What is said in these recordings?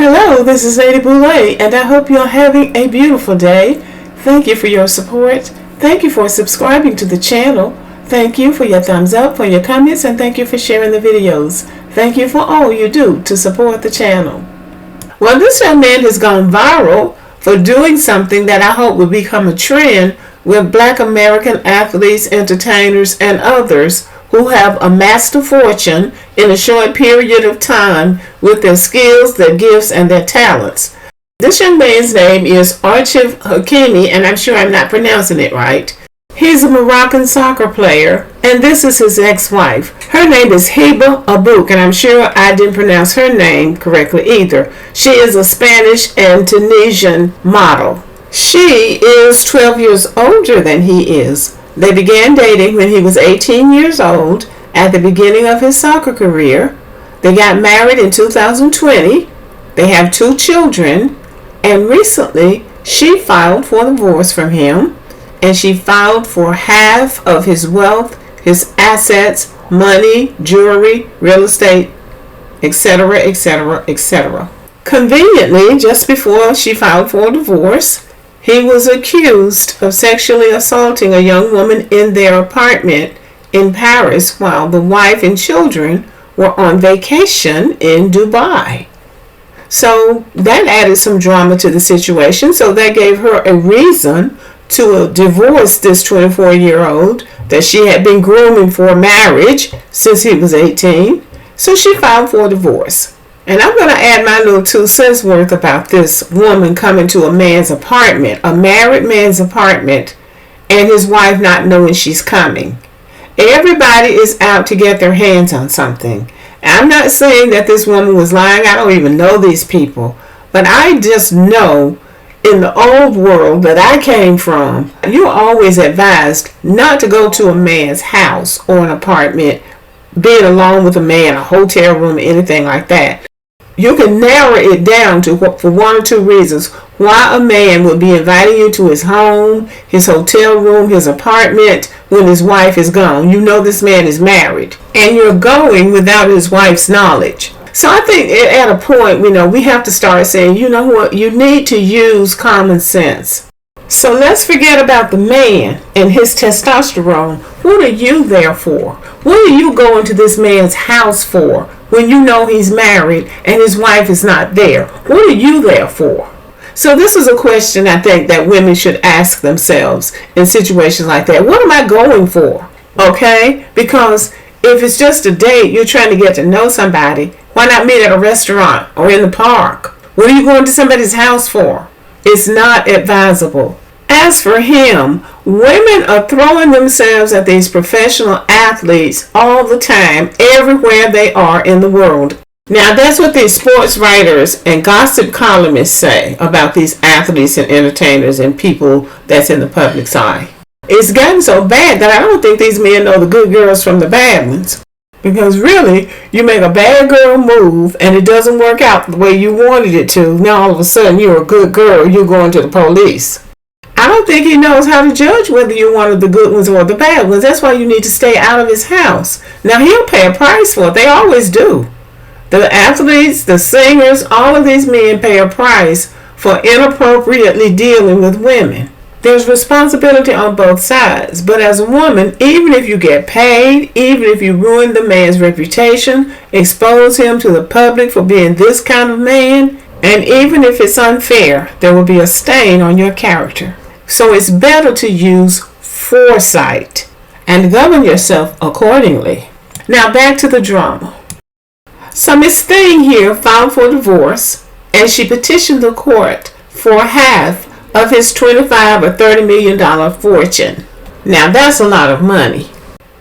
Hello, this is Lady Boulay, and I hope you're having a beautiful day. Thank you for your support. Thank you for subscribing to the channel. Thank you for your thumbs up, for your comments, and thank you for sharing the videos. Thank you for all you do to support the channel. Well, this young man has gone viral for doing something that I hope will become a trend with Black American athletes, entertainers, and others who have amassed a fortune in a short period of time with their skills, their gifts, and their talents. This young man's name is Achraf Hakimi, and I'm sure I'm not pronouncing it right. He's a Moroccan soccer player, and this is his ex-wife. Her name is Hiba Abouk, and I'm sure I didn't pronounce her name correctly either. She is a Spanish and Tunisian model. She is 12 years older than he is. They began dating when he was 18 years old at the beginning of his soccer career. They got married in 2020. They have 2 children, and recently she filed for divorce from him, and she filed for half of his wealth, his assets, money, jewelry, real estate, etc., etc., etc. Conveniently, just before she filed for divorce, he was accused of sexually assaulting a young woman in their apartment in Paris while the wife and children were on vacation in Dubai. So that added some drama to the situation. So that gave her a reason to divorce this 24-year-old that she had been grooming for marriage since he was 18. So she filed for divorce. And I'm going to add my little 2 cents worth about this woman coming to a man's apartment, a married man's apartment, and his wife not knowing she's coming. Everybody is out to get their hands on something. I'm not saying that this woman was lying. I don't even know these people. But I just know in the old world that I came from, you're always advised not to go to a man's house or an apartment, being alone with a man, a hotel room, anything like that. You can narrow it down to for 1 or 2 reasons why a man would be inviting you to his home, his hotel room, his apartment when his wife is gone. You know this man is married, and you're going without his wife's knowledge. So I think at a point, we have to start saying, you know what, you need to use common sense. So let's forget about the man and his testosterone. What are you there for? What are you going to this man's house for when you know he's married and his wife is not there? What are you there for? So this is a question I think that women should ask themselves in situations like that. What am I going for? Okay? Because if it's just a date, you're trying to get to know somebody, why not meet at a restaurant or in the park? What are you going to somebody's house for? It's not advisable. As for him, women are throwing themselves at these professional athletes all the time, everywhere they are in the world. Now, that's what these sports writers and gossip columnists say about these athletes and entertainers and people that's in the public's eye. It's gotten so bad that I don't think these men know the good girls from the bad ones. Because really, you make a bad girl move and it doesn't work out the way you wanted it to. Now all of a sudden you're a good girl, you're going to the police. I don't think he knows how to judge whether you're one of the good ones or the bad ones. That's why you need to stay out of his house. Now he'll pay a price for it. They always do. The athletes, the singers, all of these men pay a price for inappropriately dealing with women. There's responsibility on both sides, but as a woman, even if you get paid, even if you ruin the man's reputation, expose him to the public for being this kind of man, and even if it's unfair, there will be a stain on your character. So it's better to use foresight and govern yourself accordingly. Now back to the drama. So Miss Thing here filed for divorce, and she petitioned the court for half of his $25 or $30 million fortune. Now that's a lot of money.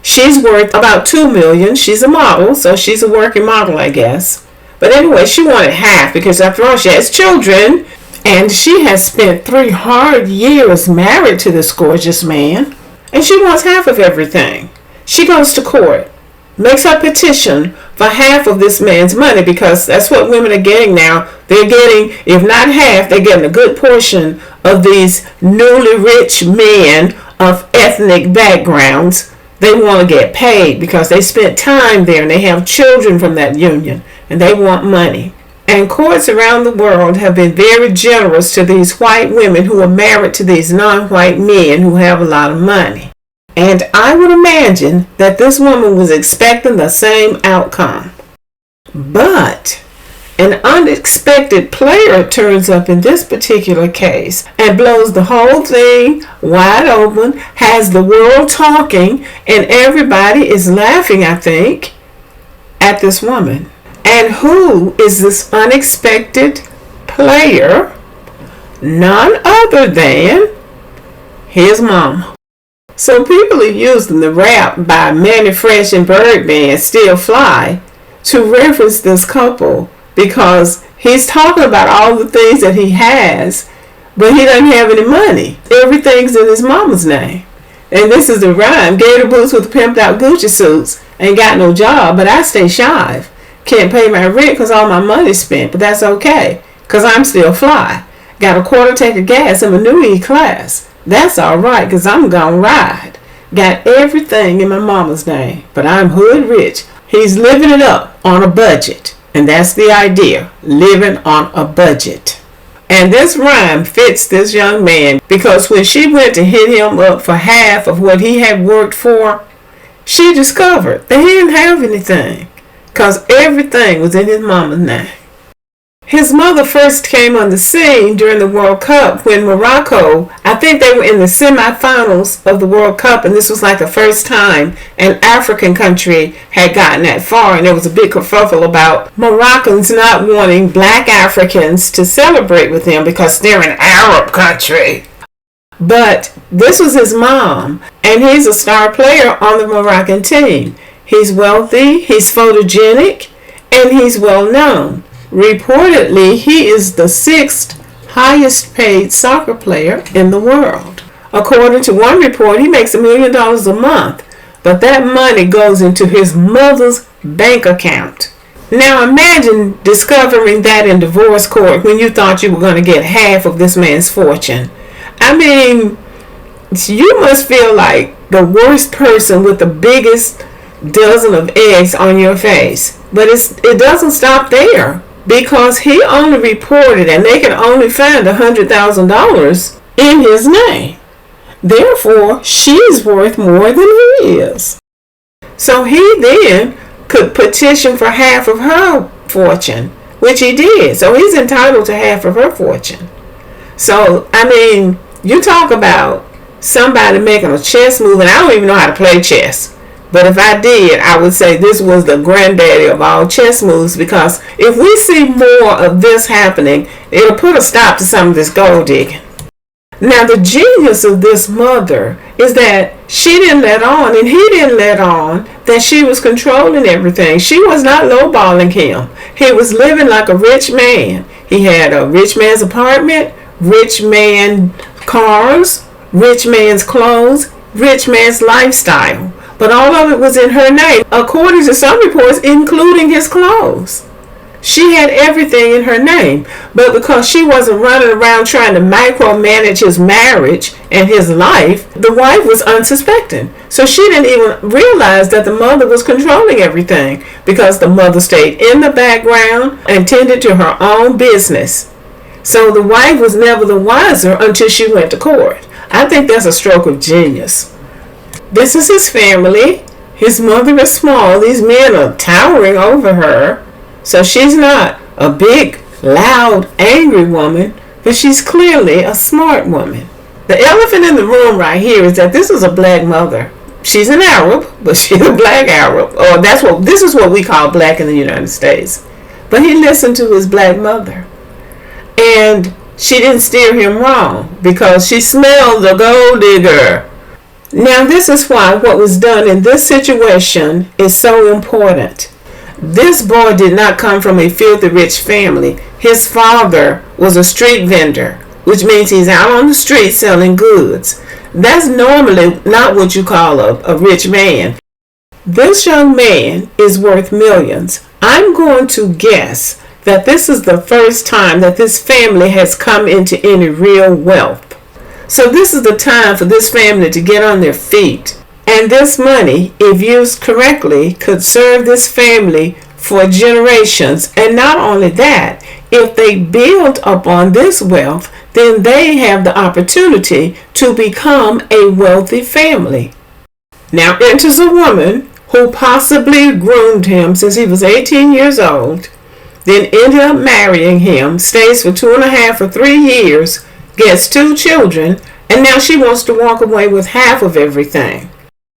She's worth about $2 million. She's a model, so she's a working model, I guess. But anyway, she wanted half because after all, she has children, and she has spent 3 hard years married to this gorgeous man, and she wants half of everything. She goes to court, makes a petition for half of this man's money, because that's what women are getting now. They're getting, if not half, they're getting a good portion of these newly rich men of ethnic backgrounds. They want to get paid because they spent time there and they have children from that union and they want money. And courts around the world have been very generous to these white women who are married to these non-white men who have a lot of money. And I would imagine that this woman was expecting the same outcome. But an unexpected player turns up in this particular case and blows the whole thing wide open, has the world talking, and everybody is laughing, I think, at this woman. And who is this unexpected player? None other than his mama. So people are using the rap by Manny Fresh and Birdman, Still Fly, to reference this couple because he's talking about all the things that he has, but he doesn't have any money. Everything's in his mama's name. And this is the rhyme. Gator boots with pimped out Gucci suits. Ain't got no job, but I stay shy. Can't pay my rent because all my money's spent, but that's okay because I'm still fly. Got a quarter tank of gas in my new E-Class. That's alright because I'm gonna ride. Got everything in my mama's name, but I'm hood rich. He's living it up on a budget. And that's the idea, living on a budget. And this rhyme fits this young man because when she went to hit him up for half of what he had worked for, she discovered that he didn't have anything because everything was in his mama's name. His mother first came on the scene during the World Cup when Morocco, I think they were in the semifinals of the World Cup, and this was like the first time an African country had gotten that far, and there was a big kerfuffle about Moroccans not wanting black Africans to celebrate with them because they're an Arab country. But this was his mom, and he's a star player on the Moroccan team. He's wealthy, he's photogenic, and he's well known. Reportedly, he is the 6th highest paid soccer player in the world. According to one report, he makes $1 million a month, but that money goes into his mother's bank account. Now imagine discovering that in divorce court when you thought you were going to get half of this man's fortune. I mean, you must feel like the worst person with the biggest dozen of eggs on your face. But it doesn't stop there. Because he only reported and they can only find $100,000 in his name. Therefore, she's worth more than he is. So he then could petition for half of her fortune, which he did. So he's entitled to half of her fortune. So, I mean, you talk about somebody making a chess move, and I don't even know how to play chess. But if I did, I would say this was the granddaddy of all chess moves because if we see more of this happening, it'll put a stop to some of this gold digging. Now, the genius of this mother is that she didn't let on and he didn't let on that she was controlling everything. She was not lowballing him. He was living like a rich man. He had a rich man's apartment, rich man cars, rich man's clothes, rich man's lifestyle. But all of it was in her name, according to some reports, including his clothes. She had everything in her name. But because she wasn't running around trying to micromanage his marriage and his life, the wife was unsuspecting. So she didn't even realize that the mother was controlling everything because the mother stayed in the background and tended to her own business. So the wife was never the wiser until she went to court. I think that's a stroke of genius. This is his family. His mother is small. These men are towering over her. So she's not a big, loud, angry woman, but she's clearly a smart woman. The elephant in the room right here is that this is a black mother. She's an Arab, but she's a black Arab. Or this is what we call black in the United States. But he listened to his black mother. And she didn't steer him wrong because she smelled the gold digger. Now this is why what was done in this situation is so important. This boy did not come from a filthy rich family. His father was a street vendor, which means he's out on the street selling goods. That's normally not what you call a rich man. This young man is worth millions. I'm going to guess that this is the first time that this family has come into any real wealth. So this is the time for this family to get on their feet. And this money, if used correctly, could serve this family for generations. And not only that, if they build upon this wealth, then they have the opportunity to become a wealthy family. Now enters a woman who possibly groomed him since he was 18 years old, then ended up marrying him, stays for 2.5 or 3 years, gets 2 children, and now she wants to walk away with half of everything.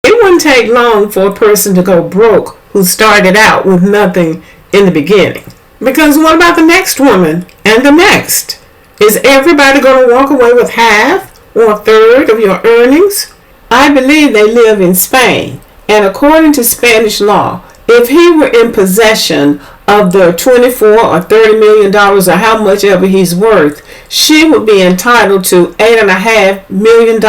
It wouldn't take long for a person to go broke who started out with nothing in the beginning. Because what about the next woman and the next? Is everybody going to walk away with half or a third of your earnings? I believe they live in Spain, and according to Spanish law, if he were in possession of the $24 or $30 million or how much ever he's worth, she would be entitled to $8.5 million.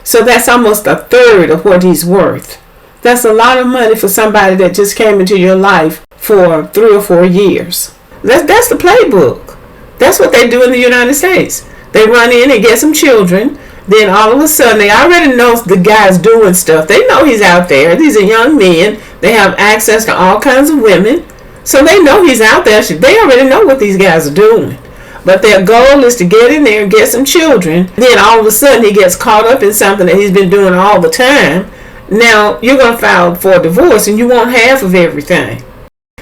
So that's almost a third of what he's worth. That's a lot of money for somebody that just came into your life for 3 or 4 years. That's the playbook. That's what they do in the United States. They run in and get some children. Then all of a sudden, they already know the guy's doing stuff. They know he's out there. These are young men. They have access to all kinds of women. So they know he's out there. They already know what these guys are doing. But their goal is to get in there and get some children. Then all of a sudden, he gets caught up in something that he's been doing all the time. Now, you're going to file for a divorce and you want half of everything.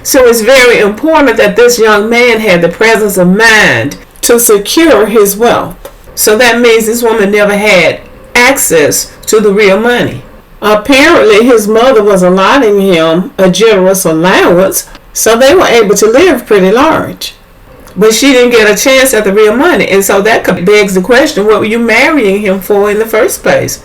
So it's very important that this young man had the presence of mind to secure his wealth. So that means this woman never had access to the real money. Apparently, his mother was allotting him a generous allowance, so they were able to live pretty large. But she didn't get a chance at the real money. And so that begs the question, what were you marrying him for in the first place?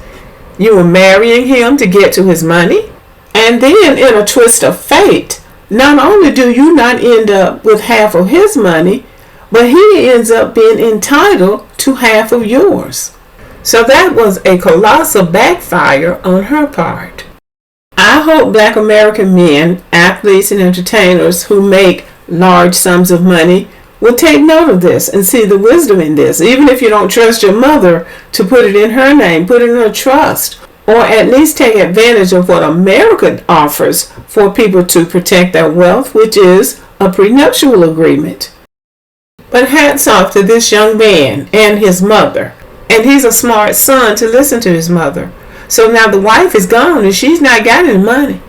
You were marrying him to get to his money? And then in a twist of fate, not only do you not end up with half of his money, but he ends up being entitled to half of yours. So that was a colossal backfire on her part. I hope Black American men, athletes, and entertainers who make large sums of money will take note of this and see the wisdom in this. Even if you don't trust your mother to put it in her name, put it in a trust, or at least take advantage of what America offers for people to protect their wealth, which is a prenuptial agreement. But hats off to this young man and his mother. And he's a smart son to listen to his mother. So now the wife is gone and she's not got any money.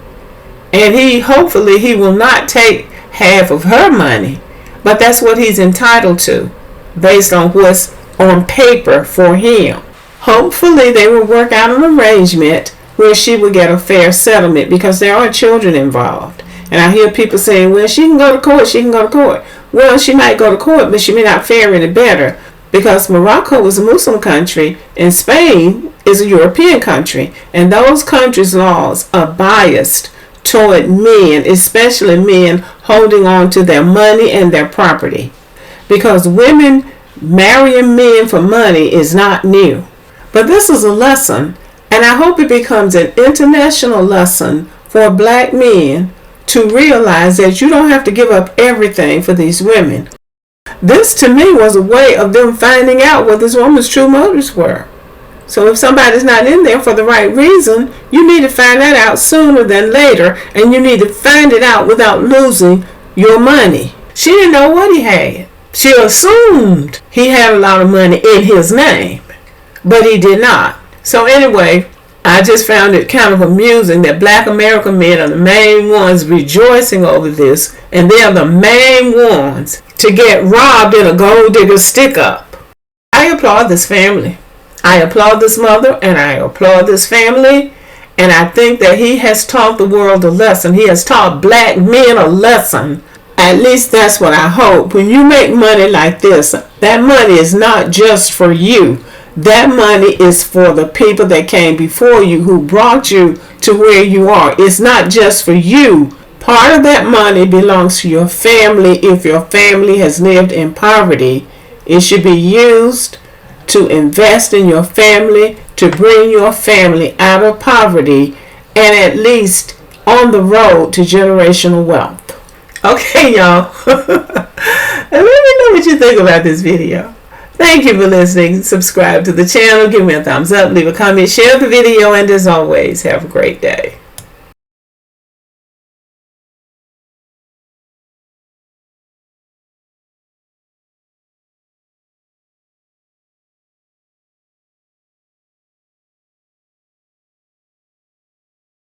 And hopefully he will not take half of her money. But that's what he's entitled to based on what's on paper for him. Hopefully they will work out an arrangement where she will get a fair settlement because there are children involved. And I hear people saying, well, she can go to court, she can go to court. Well, she might go to court, but she may not fare any better because Morocco is a Muslim country and Spain is a European country. And those countries' laws are biased toward men, especially men holding on to their money and their property. Because women marrying men for money is not new. But this is a lesson, and I hope it becomes an international lesson for black men to realize that you don't have to give up everything for these women. This to me was a way of them finding out what this woman's true motives were. So if somebody's not in there for the right reason, you need to find that out sooner than later, and you need to find it out without losing your money. She didn't know what he had. She assumed he had a lot of money in his name, but he did not. So anyway, I just found it kind of amusing that black American men are the main ones rejoicing over this, and they are the main ones to get robbed in a gold digger stick up. I applaud this family. I applaud this mother and I applaud this family, and I think that he has taught the world a lesson. He has taught black men a lesson. At least that's what I hope. When you make money like this, that money is not just for you. That money is for the people that came before you who brought you to where you are. It's not just for you. Part of that money belongs to your family. If your family has lived in poverty, it should be used to invest in your family, to bring your family out of poverty, and at least on the road to generational wealth. Okay, y'all. Let me know what you think about this video. Thank you for listening. Subscribe to the channel. Give me a thumbs up. Leave a comment. Share the video. And as always, have a great day.